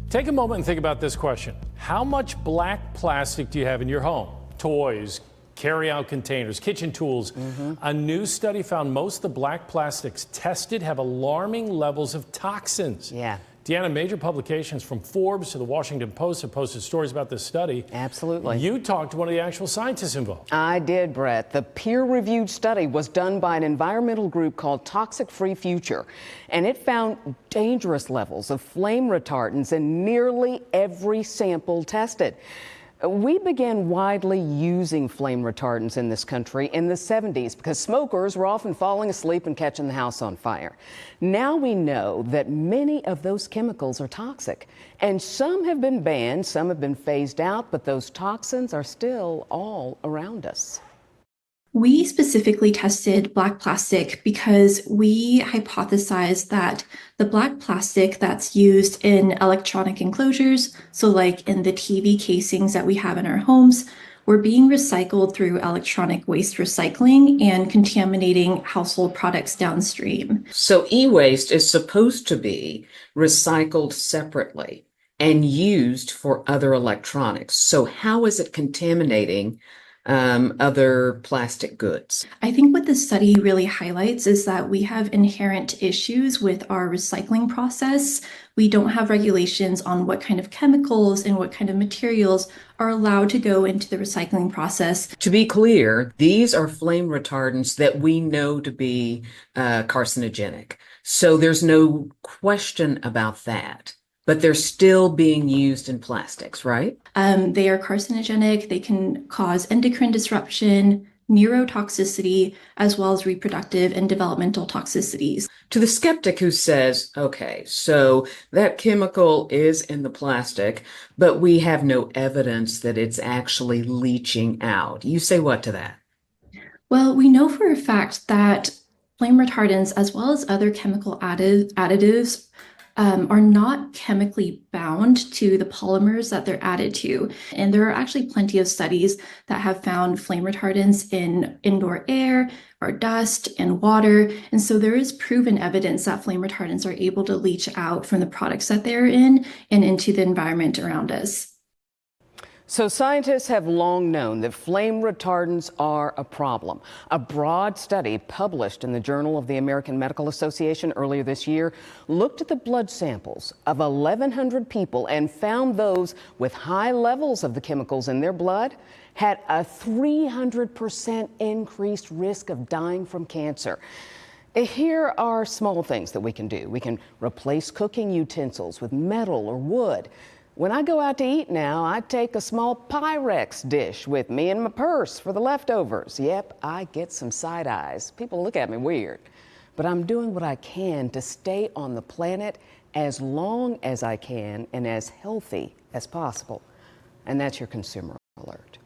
Take a moment and think about this question. How much black plastic do you have in your home? Toys, carry-out containers, kitchen tools. A new study found most of the black plastics tested have alarming levels of toxins. Yeah. Deanna, major publications from Forbes to the Washington Post have posted stories about this study. Absolutely. You talked to one of the actual scientists involved. I did, Brett. The peer-reviewed study was done by an environmental group called Toxic Free Future, and it found dangerous levels of flame retardants in nearly every sample tested. We began widely using flame retardants in this country in the 70s because smokers were often falling asleep and catching the house on fire. Now we know that many of those chemicals are toxic, and some have been banned, some have been phased out, but those toxins are still all around us. We specifically tested black plastic because we hypothesized that the black plastic that's used in electronic enclosures, so like in the TV casings that we have in our homes, were being recycled through electronic waste recycling and contaminating household products downstream. So e-waste is supposed to be recycled separately and used for other electronics. So how is it contaminating other plastic goods? I think what this study really highlights is that we have inherent issues with our recycling process. We don't have regulations on what kind of chemicals and what kind of materials are allowed to go into the recycling process. To be clear, these are flame retardants that we know to be carcinogenic. So there's no question about that. But they're still being used in plastics, right? They are carcinogenic. They can cause endocrine disruption, neurotoxicity, as well as reproductive and developmental toxicities. To the skeptic who says, okay, so that chemical is in the plastic, but we have no evidence that it's actually leaching out. You say what to that? Well, we know for a fact that flame retardants, as well as other chemical additives, are not chemically bound to the polymers that they're added to. And there are actually plenty of studies that have found flame retardants in indoor air or dust and water. And so there is proven evidence that flame retardants are able to leach out from the products that they're in and into the environment around us. So scientists have long known that flame retardants are a problem. A broad study published in the Journal of the American Medical Association earlier this year looked at the blood samples of 1,100 people and found those with high levels of the chemicals in their blood had a 300% increased risk of dying from cancer. Here are small things that we can do. We can replace cooking utensils with metal or wood. When I go out to eat now, I take a small Pyrex dish with me in my purse for the leftovers. Yep, I get some side eyes. People look at me weird. But I'm doing what I can to stay on the planet as long as I can and as healthy as possible. And that's your consumer alert.